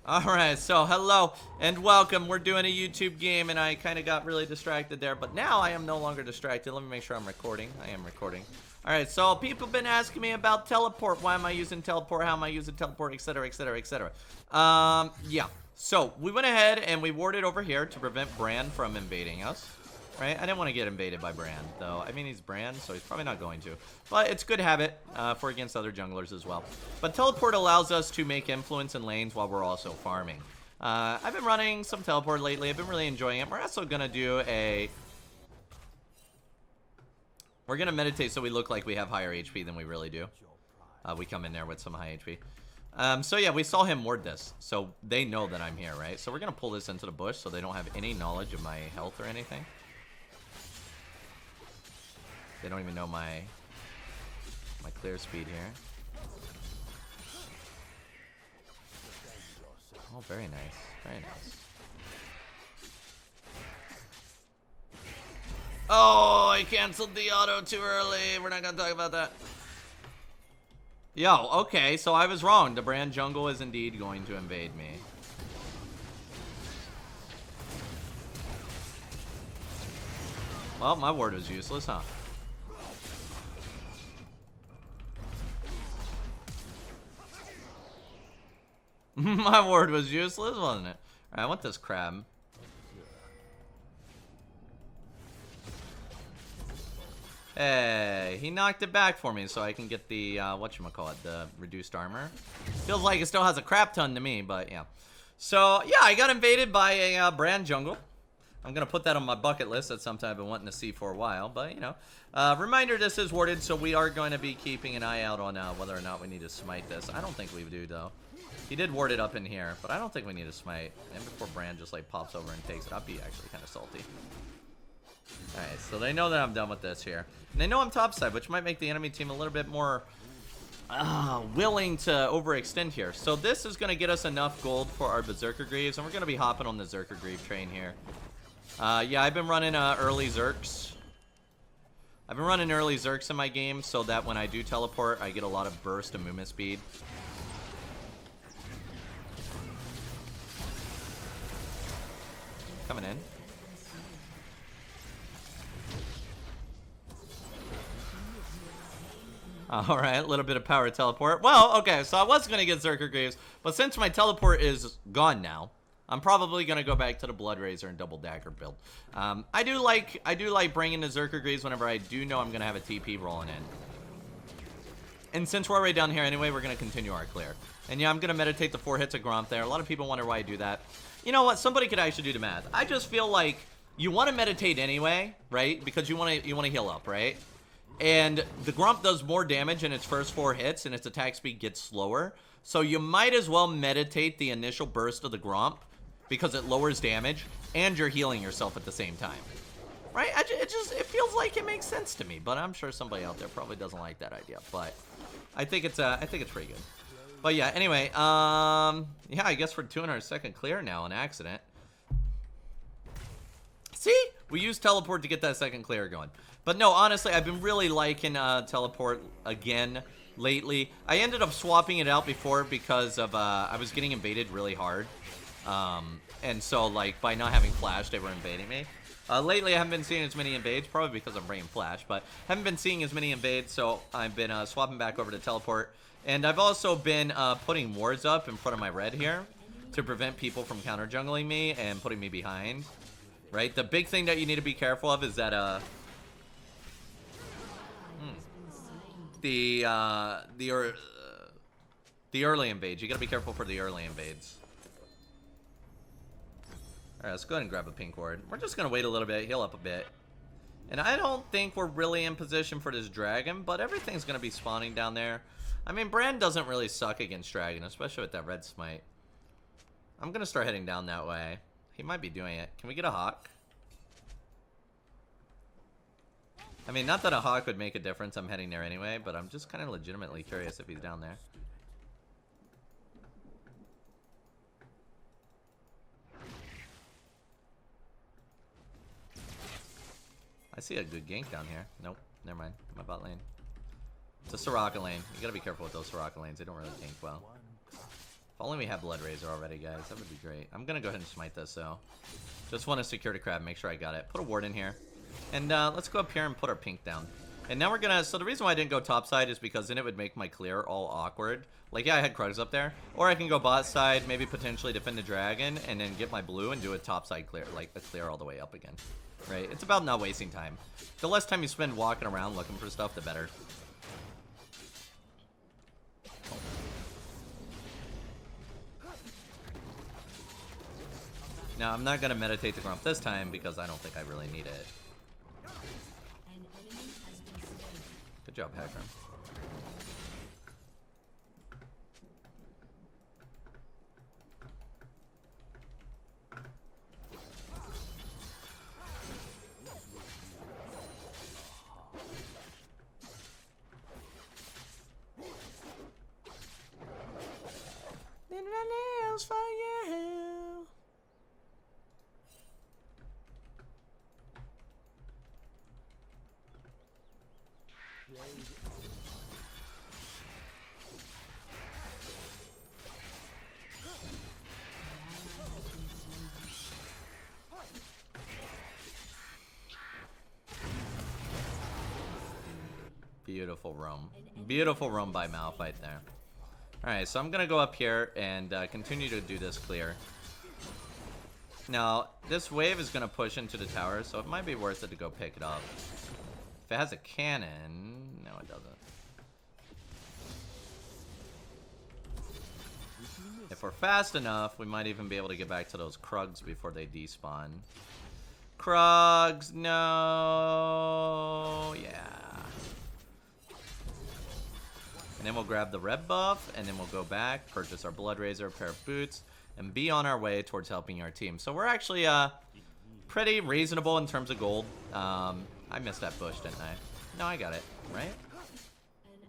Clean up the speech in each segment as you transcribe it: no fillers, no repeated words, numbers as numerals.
Alright, so hello and welcome. We're doing a YouTube game and I kind of got really distracted there, but now I am no longer distracted. Let me make sure I'm recording. I am recording. Alright, so people have been asking me about teleport. Why am I using teleport? How am I using teleport? Etc, etc, etc. Yeah. So, we went ahead and we warded over here to prevent Bran from invading us. Right? I didn't want to get invaded by Bran, though. I mean, he's Bran, so he's probably not going to. But it's good habit for against other junglers as well. But teleport allows us to make influence in lanes while we're also farming. I've been running some teleport lately. I've been really enjoying it. We're also going to do a... We're going to meditate so we look like we have higher HP than we really do. We come in there with some high HP. So yeah, we saw him ward this. So they know that I'm here, right? So we're going to pull this into the bush so they don't have any knowledge of my health or anything. They don't even know my clear speed here. Oh, very nice. Very nice. Oh, I canceled the auto too early. We're not going to talk about that. Yo, okay, so I was wrong. The Bran jungle is indeed going to invade me. Well, my ward was useless, huh? My ward was useless, wasn't it? Alright, I want this crab. Hey, he knocked it back for me so I can get the, whatchamacallit, the reduced armor. Feels like it still has a crap ton to me, but yeah. So, yeah, I got invaded by a Bran jungle. I'm going to put that on my bucket list. That's something I've been wanting to see for a while, but, you know. Reminder, this is warded, so we are going to be keeping an eye out on whether or not we need to smite this. I don't think we do, though. He did ward it up in here, but I don't think we need to smite. And before Bran just, like, pops over and takes it, I'd be actually kind of salty. Alright, so they know that I'm done with this here. And they know I'm topside, which might make the enemy team a little bit more willing to overextend here. So this is going to get us enough gold for our Berserker Greaves, and we're going to be hopping on the Zerker Greave train here. Yeah, I've been running early Zerks. I've been running early Zerks in my game so that when I do teleport, I get a lot of burst and movement speed. Coming in. Alright, a little bit of power teleport. Well, okay, so I was going to get Zerker Greaves, but since my teleport is gone now, I'm probably going to go back to the Blood Razor and double dagger build. I do like bringing the Zerker Greaves whenever I do know I'm going to have a TP rolling in. And since we're already down here anyway, we're going to continue our clear. And yeah, I'm going to meditate the 4 hits of Gromp there. A lot of people wonder why I do that. You know what? Somebody could actually do the math. I just feel like you want to meditate anyway, right? Because you want to heal up, right? And the Gromp does more damage in its first 4 hits, and its attack speed gets slower. So you might as well meditate the initial burst of the Gromp, because it lowers damage, and you're healing yourself at the same time. Right? It feels like it makes sense to me, but I'm sure somebody out there probably doesn't like that idea. But I think it's pretty good. But yeah, anyway, yeah, I guess we're doing our second clear now, an accident. See? We used teleport to get that second clear going. But no, honestly, I've been really liking teleport again lately. I ended up swapping it out before because of I was getting invaded really hard. And so, like, by not having flash, they were invading me. Lately, I haven't been seeing as many invades, probably because I'm bringing flash, but haven't been seeing as many invades, so I've been swapping back over to teleport. And I've also been putting wards up in front of my red here to prevent people from counter jungling me and putting me behind. Right? The big thing that you need to be careful of is that the early invades. You gotta be careful for the early invades. Alright, let's go ahead and grab a pink ward. We're just gonna wait a little bit, heal up a bit. And I don't think we're really in position for this dragon, but everything's gonna be spawning down there. I mean, Bran doesn't really suck against dragon, especially with that red smite. I'm gonna start heading down that way. He might be doing it. Can we get a hawk? I mean, not that a hawk would make a difference. I'm heading there anyway, but I'm just kind of legitimately curious if he's down there. I see a good gank down here. Nope, never mind. My bot lane. It's a Soraka lane. You gotta be careful with those Soraka lanes. They don't really gank well. If only we had Blood Razor already, guys. That would be great. I'm gonna go ahead and smite this, though. Just want to secure the crab, make sure I got it. Put a ward in here. And let's go up here and put our pink down. And now we're gonna... So the reason why I didn't go top side is because then it would make my clear all awkward. Like, yeah, I had Krugs up there. Or I can go bot side, maybe potentially defend the dragon, and then get my blue and do a top side clear. Like, a clear all the way up again. Right? It's about not wasting time. The less time you spend walking around looking for stuff, the better. Now, I'm not going to meditate the Grump this time because I don't think I really need it. Good job, Hacker. Been my nails for you. Beautiful roam. Beautiful roam by Malphite there. Alright, so I'm going to go up here and continue to do this clear. Now, this wave is going to push into the tower, so it might be worth it to go pick it up. If it has a cannon... No, it doesn't. If we're fast enough, we might even be able to get back to those Krugs before they despawn. Krugs, no... Yeah. And then we'll grab the red buff, and then we'll go back, purchase our Blood Razor, a pair of boots, and be on our way towards helping our team. So we're actually pretty reasonable in terms of gold. I missed that bush, didn't I? No, I got it, right?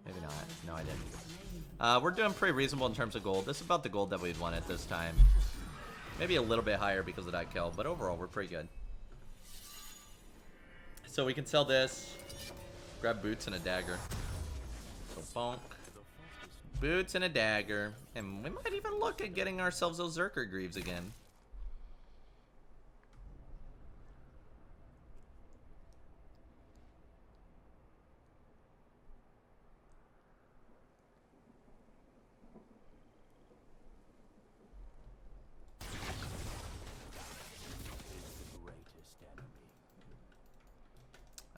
Maybe not. No, I didn't. We're doing pretty reasonable in terms of gold. This is about the gold that we'd wanted this time. Maybe a little bit higher because of that kill, but overall, we're pretty good. So we can sell this, grab boots and a dagger. So bonk. Boots and a dagger. And we might even look at getting ourselves those Zerker Greaves again.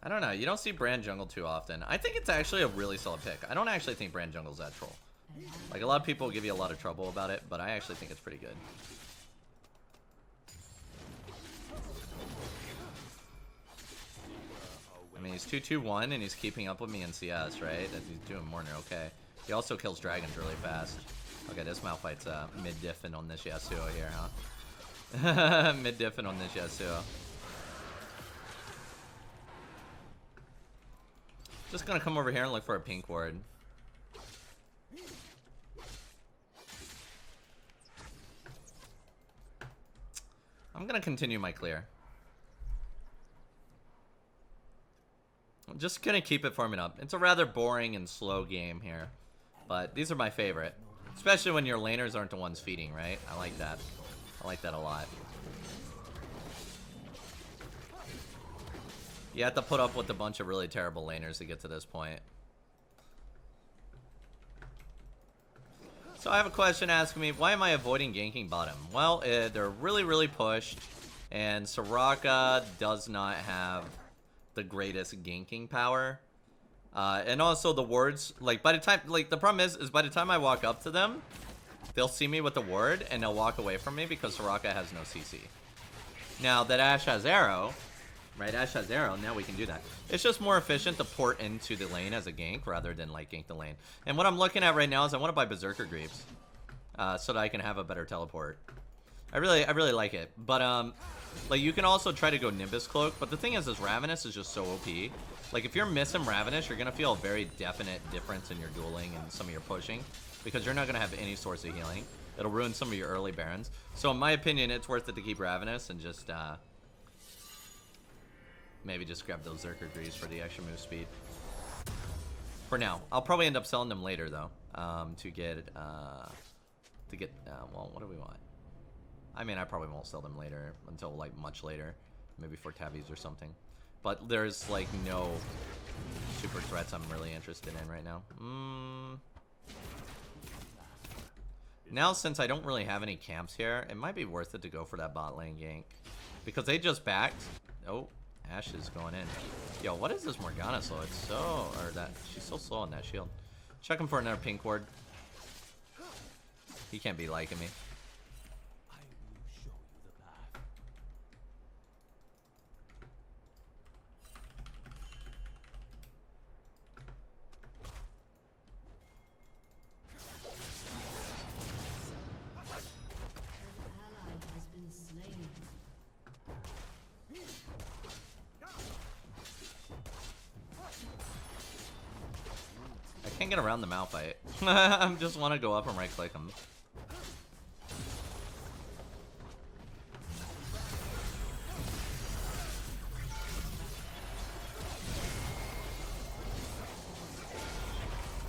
I don't know. You don't see Brand Jungle too often. I think it's actually a really solid pick. I don't actually think Brand Jungle's that troll. Like, a lot of people give you a lot of trouble about it, but I actually think it's pretty good. I mean, he's 2-2-1, and he's keeping up with me in CS, right? He's doing more than okay. He also kills dragons really fast. Okay, this Malphite's mid-diffing on this Yasuo here, huh? Mid-diffing on this Yasuo. Just gonna come over here and look for a pink ward. I'm gonna continue my clear. I'm just gonna keep it farming up. It's a rather boring and slow game here, but these are my favorite. Especially when your laners aren't the ones feeding, right? I like that. I like that a lot. You have to put up with a bunch of really terrible laners to get to this point. So I have a question asking me, why am I avoiding ganking bottom? Well, they're really, really pushed, and Soraka does not have the greatest ganking power. And also the wards, like, by the time, like, the problem is by the time I walk up to them, they'll see me with the ward, and they'll walk away from me because Soraka has no CC. Now that Ashe has arrow, right, Ashe has arrow, now we can do that. It's just more efficient to port into the lane as a gank rather than, like, gank the lane. And what I'm looking at right now is I want to buy Berserker Greaves so that I can have a better teleport. I really like it. But, like, you can also try to go Nimbus Cloak, but the thing is Ravenous is just so OP. Like, if you're missing Ravenous, you're going to feel a very definite difference in your dueling and some of your pushing, because you're not going to have any source of healing. It'll ruin some of your early Barons. So, in my opinion, it's worth it to keep Ravenous and just, maybe just grab those Zerker Greaves for the extra move speed. For now. I'll probably end up selling them later, though, to get to get, well, what do we want? I mean, I probably won't sell them later, until, like, much later. Maybe for tabbies or something. But there's, like, no super threats I'm really interested in right now. Now, since I don't really have any camps here, it might be worth it to go for that bot lane gank. Because they just backed. Oh, Ashe is going in. Yo, what is this Morgana slow? It's so... Or that... She's so slow on that shield. Checking for another pink ward. He can't be liking me. Can't get around the Malphite. I just want to go up and right click him.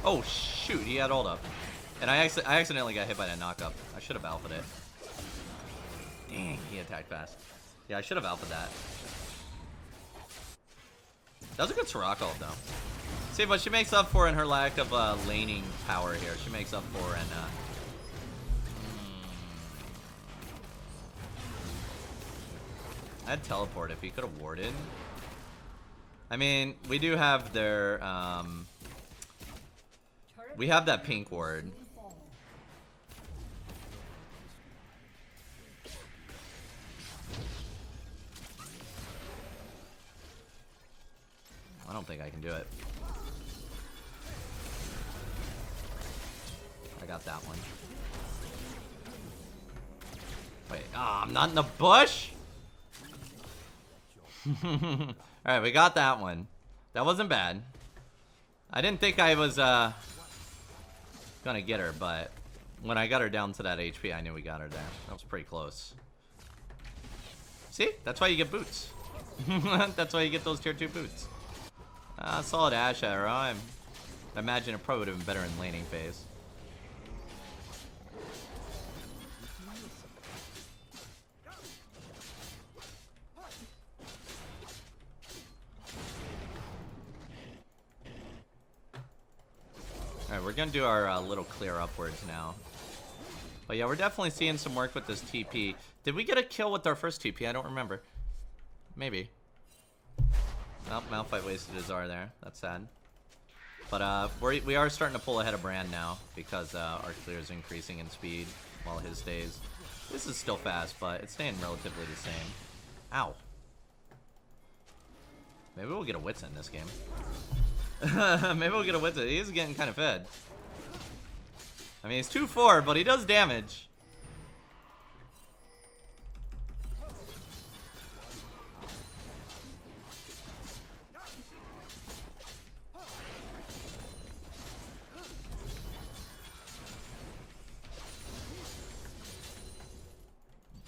Oh shoot, he had ult up. And I accidentally got hit by that knock up. I should have alphaed it. Dang, he attacked fast. Yeah, I should have alphaed that. That was a good Soraka ult though. See, but she makes up for in her lack of laning power here. She makes up for in I'd teleport if he could have warded. I mean, we do have their we have that pink ward. I don't think I can do it. I got that one. Wait, I'm not in the bush? Alright, we got that one. That wasn't bad. I didn't think I was gonna get her, but when I got her down to that HP, I knew we got her there. That was pretty close. See? That's why you get boots. That's why you get those tier 2 boots. Solid Ashe arrow. I imagine it probably would have been better in laning phase. Alright, we're gonna do our little clear upwards now. But yeah, we're definitely seeing some work with this TP. Did we get a kill with our first TP? I don't remember. Maybe. Oh, Malphite wasted his R there. That's sad. But we are starting to pull ahead of Brand now because our clear is increasing in speed while his stays. This is still fast, but it's staying relatively the same. Ow. Maybe we'll get a Witz in this game. Maybe we'll get a Witz. He's getting kind of fed. I mean, he's 2-4, but he does damage.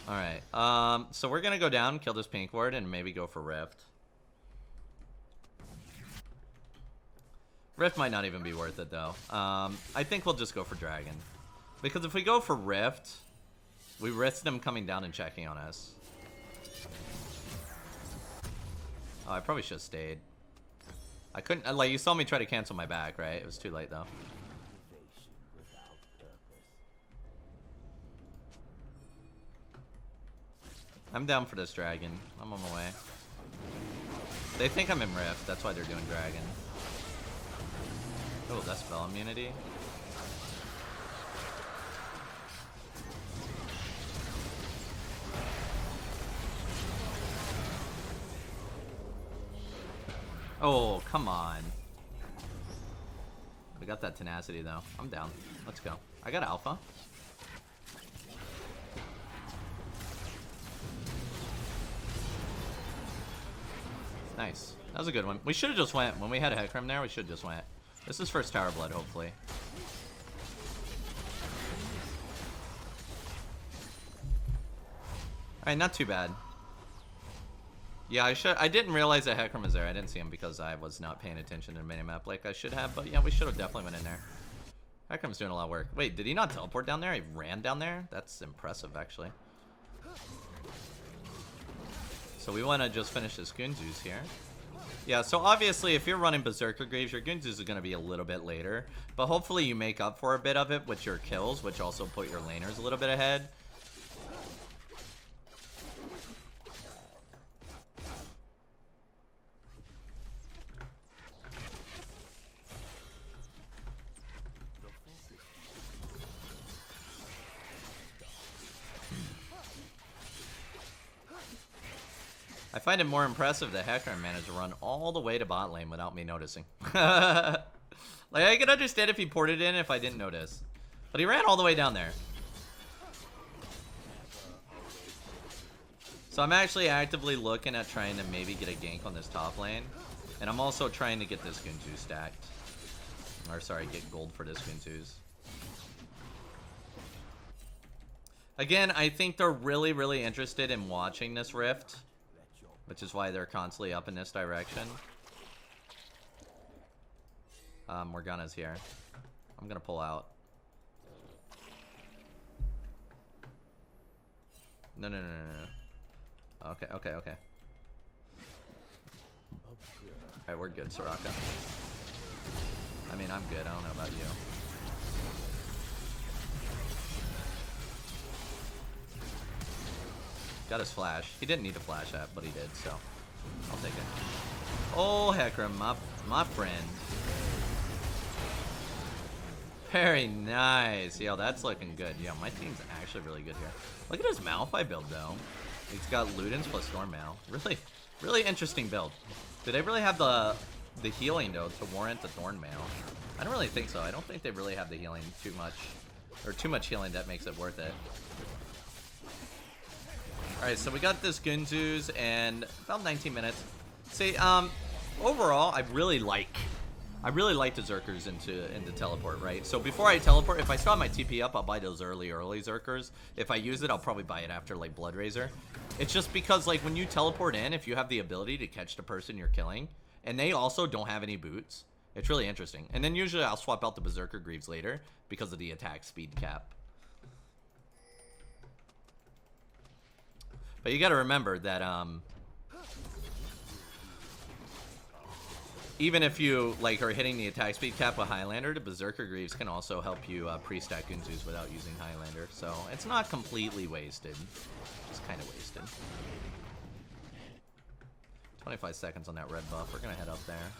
Alright, so we're gonna go down, kill this pink ward, and maybe go for Rift. Rift might not even be worth it, though. I think we'll just go for Dragon. Because if we go for Rift, we risk them coming down and checking on us. Oh, I probably should have stayed. I couldn't, like, you saw me try to cancel my back, right? It was too late, though. I'm down for this Dragon. I'm on my way. They think I'm in Rift, that's why they're doing Dragon. Oh, that's spell immunity. Oh, come on. We got that tenacity, though. I'm down. Let's go. I got Alpha. Nice. That was a good one. We should have just went. When we had a Hecarim there, we should have just went. This is first Tower Blood, hopefully. Alright, not too bad. Yeah, I didn't realize that Hecarim was there. I didn't see him because I was not paying attention to the minimap like I should have. But yeah, we should have definitely went in there. Heckram's doing a lot of work. Wait, did he not teleport down there? He ran down there? That's impressive, actually. So we want to just finish this Gunzus here. Yeah, so obviously if you're running Berserker Greaves, your Gunzus is going to be a little bit later. But hopefully you make up for a bit of it with your kills, which also put your laners a little bit ahead. I find it more impressive that Heckram managed to run all the way to bot lane without me noticing. Like, I could understand if he ported in if I didn't notice. But he ran all the way down there. So I'm actually actively looking at trying to maybe get a gank on this top lane. And I'm also trying to get this Gunzu stacked. Or sorry, get gold for this Gunzus. Again, I think they're really, really interested in watching this rift. Which is why they're constantly up in this direction. Morgana's here. I'm gonna pull out. No. Okay. Alright, we're good, Soraka. I mean, I'm good. I don't know about you. Got his flash. He didn't need to flash that, but he did, so I'll take it. Oh, Heckram, my friend. Very nice. Yo, that's looking good. Yeah, my team's actually really good here. Look at his Malphite build, though. He's got Ludens plus Stormmail. Really interesting build. Do they really have the healing, though, to warrant the Thornmail? I don't really think so. I don't think they really have the healing too much. Or too much healing that makes it worth it. Alright, so we got this Gunzus and about 19 minutes. See, overall, I really like the Zerkers into teleport, right? So before I teleport, if I still have my TP up, I'll buy those early Zerkers. If I use it, I'll probably buy it after, like, Blood Razor. It's just because, like, when you teleport in, if you have the ability to catch the person you're killing, and they also don't have any boots, it's really interesting. And then usually I'll swap out the Berserker Greaves later because of the attack speed cap. But you gotta remember that, even if you, like, are hitting the attack speed cap with Highlander, the Berserker Greaves can also help you pre-stack Gunzus without using Highlander. So it's not completely wasted. Just kind of wasted. 25 seconds on that red buff. We're gonna head up there.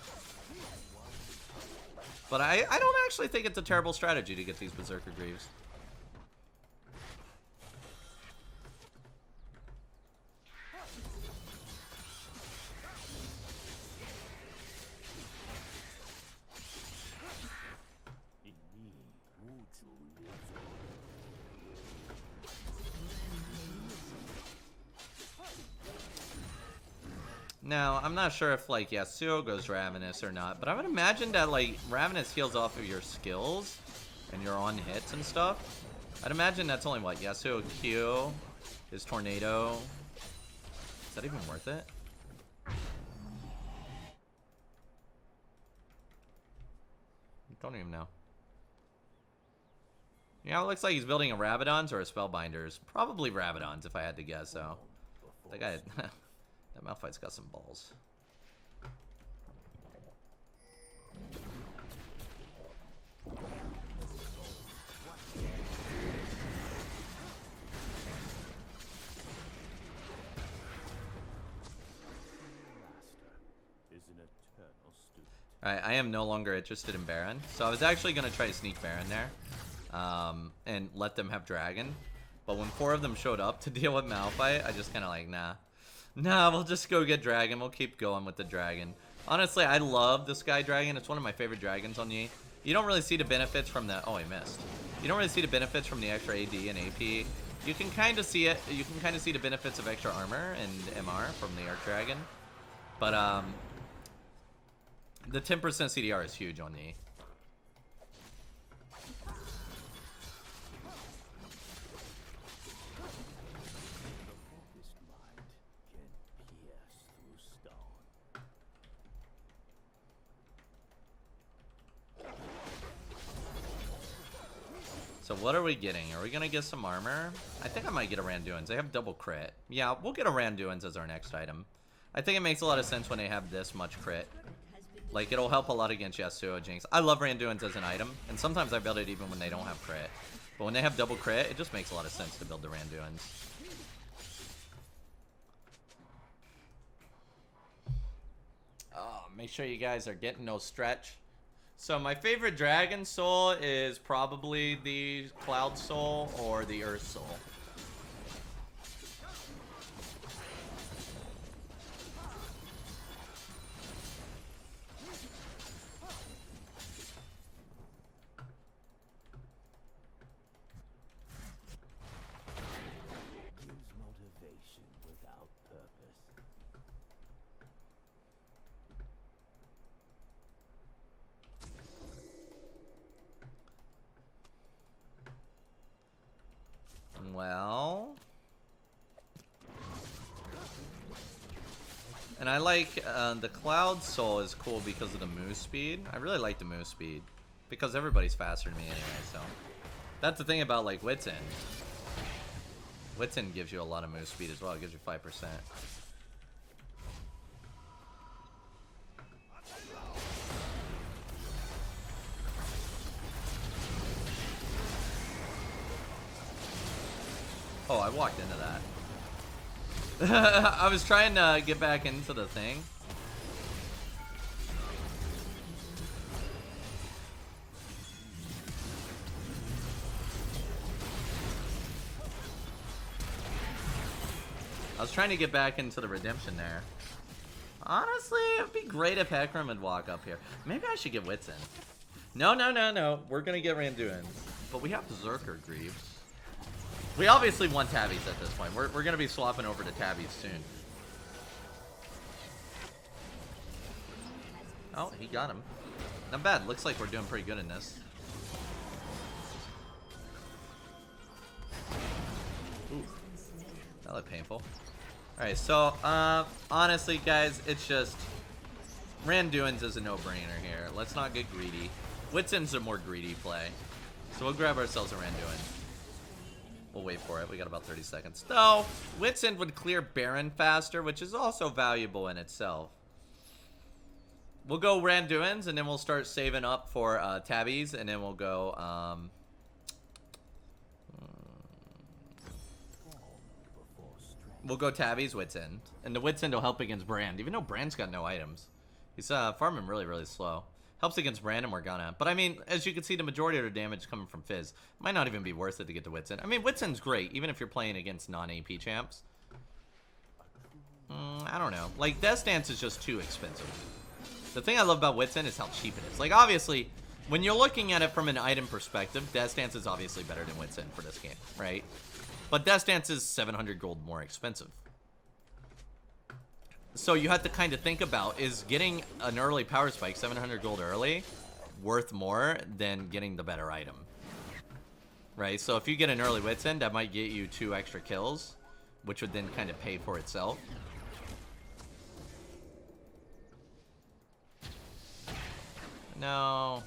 But I don't actually think it's a terrible strategy to get these Berserker Greaves. Now, I'm not sure if, like, Yasuo goes Ravenous or not, but I would imagine that, like, Ravenous heals off of your skills and your on hits and stuff. I'd imagine that's only, what, Yasuo Q, his Tornado. Is that even worth it? I don't even know. Yeah, it looks like he's building a Rabadons or a Spellbinders. Probably Rabadons, if I had to guess, so. That guy... That Malphite's got some balls. Alright, I am no longer interested in Baron. So I was actually going to try to sneak Baron there. And let them have Dragon. But when 4 of them showed up to deal with Malphite, I just kind of like, nah. Nah, we'll just go get Dragon. We'll keep going with the Dragon. Honestly, I love the Sky Dragon. It's one of my favorite dragons on the... You don't really see the benefits from the... Oh, I missed. You don't really see the benefits from the extra AD and AP. You can kind of see it. You can kind of see the benefits of extra armor and MR from the Arc Dragon. But, the 10% CDR is huge on the... So what are we getting? Are we gonna get some armor? I think I might get a Randuin's. They have double crit. Yeah, we'll get a Randuin's as our next item. I think it makes a lot of sense when they have this much crit. Like, it'll help a lot against Yasuo, Jinx. I love Randuin's as an item, and sometimes I build it even when they don't have crit. But when they have double crit, it just makes a lot of sense to build the Randuin's. Oh, make sure you guys are getting no stretch. So my favorite Dragon Soul is probably the Cloud Soul or the Earth Soul. Well, and I like the Cloud Soul is cool because of the move speed. I really like the move speed because everybody's faster than me anyway. So that's the thing about like Wits End. Wits End gives you a lot of move speed as well. It gives you 5%. Oh, I walked into that. I was trying to get back into the thing. I was trying to get back into the redemption there. Honestly, it'd be great if Hecarim would walk up here. Maybe I should get Wits in. No. We're gonna get Randuin's. But we have Berserker Greaves. We obviously want Tabbies at this point. We're going to be swapping over to Tabbies soon. Oh, he got him. Not bad. Looks like we're doing pretty good in this. Ooh. That looked painful. Alright, so, honestly, guys, it's just... Randuin's is a no-brainer here. Let's not get greedy. Witsend's a more greedy play. So we'll grab ourselves a Randuin. We'll wait for it. We got about 30 seconds. Though, Wits End would clear Baron faster, which is also valuable in itself. We'll go Randuin's, and then we'll start saving up for Tabbies, and then we'll go... we'll go Tabbies, Wits End. And the Wits End will help against Brand, even though Brand's got no items. He's farming really, really slow. Helps against Brand and Morgana. But I mean, as you can see, the majority of the damage is coming from Fizz. Might not even be worth it to get the Wits End. I mean, Wits End's great, even if you're playing against non-AP champs. I don't know. Like, Death Dance is just too expensive. The thing I love about Wits End is how cheap it is. Like, obviously, when you're looking at it from an item perspective, Death Dance is obviously better than Wits End for this game, right? But Death Dance is 700 gold more expensive. So you have to kind of think about, is getting an early power spike, 700 gold early, worth more than getting the better item? Right, so if you get an early Wits End, that might get you 2 extra kills, which would then kind of pay for itself. No.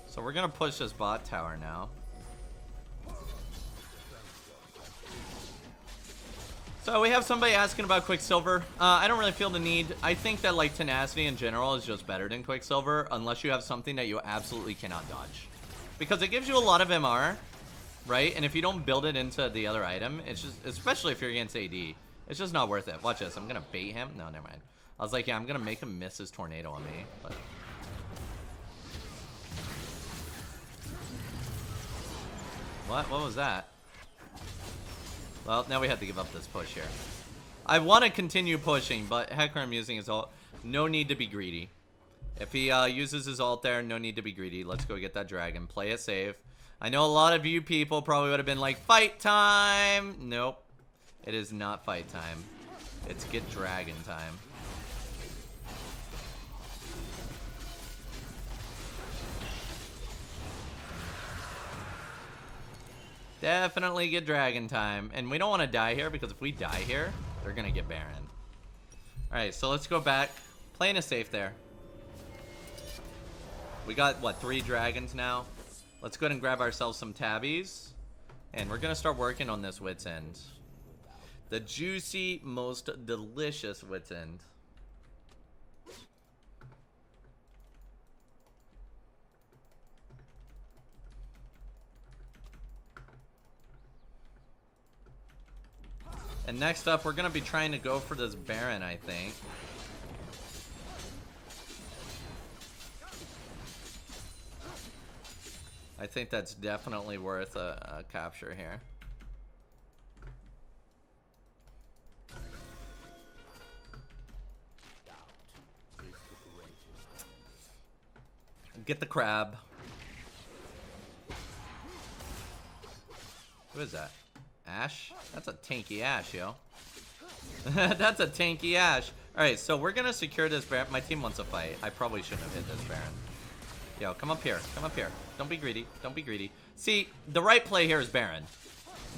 So we're gonna push this bot tower now. So we have somebody asking about Quicksilver. I don't really feel the need. I think that like Tenacity in general is just better than Quicksilver unless you have something that you absolutely cannot dodge. Because it gives you a lot of MR, right? And if you don't build it into the other item, it's just, especially if you're against AD, it's just not worth it. Watch this, I'm gonna bait him. No, never mind. I was like, yeah, I'm gonna make him miss his tornado on me, but... What was that? Well, now we have to give up this push here. I want to continue pushing, but Hecarim using his ult. No need to be greedy. If he uses his ult there, no need to be greedy. Let's go get that dragon. Play it safe. I know a lot of you people probably would have been like, fight time! Nope. It is not fight time. It's get dragon time. Definitely get Dragon time. And we don't want to die here, because if we die here, they're going to get Baron. Alright, so let's go back. Playing it safe there. We got, what, 3 dragons now? Let's go ahead and grab ourselves some tabbies. And we're going to start working on this Wit's End. The juicy, most delicious Wit's End. And next up, we're going to be trying to go for this Baron, I think. I think that's definitely worth a capture here. Get the crab. Who is that? Ash? That's a tanky Ash, yo. That's a tanky Ash. Alright, so we're gonna secure this Baron. My team wants a fight. I probably shouldn't have hit this Baron. Yo, come up here. Come up here. Don't be greedy. Don't be greedy. See, the right play here is Baron.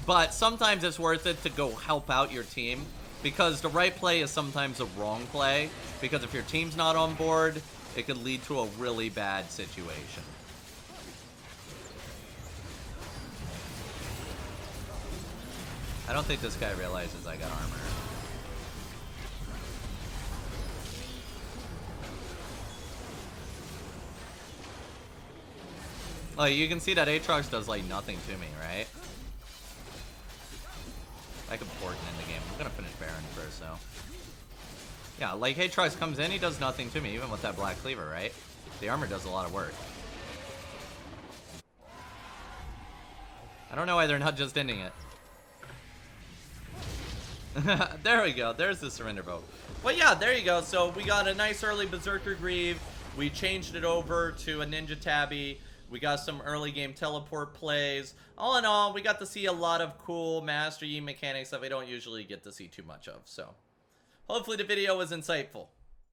But sometimes it's worth it to go help out your team. Because the right play is sometimes a wrong play. Because if your team's not on board, it could lead to a really bad situation. I don't think this guy realizes I got armor. Like, you can see that Aatrox does, like, nothing to me, right? Like important in the game. I'm gonna finish Baron first, though. Yeah, like, Aatrox comes in, he does nothing to me, even with that Black Cleaver, right? The armor does a lot of work. I don't know why they're not just ending it. There we go. There's the surrender vote. But yeah, there you go. So we got a nice early Berserker Greave. We changed it over to a Ninja Tabby. We got some early game teleport plays. All in all, we got to see a lot of cool Master Yi mechanics that we don't usually get to see too much of. So hopefully the video was insightful.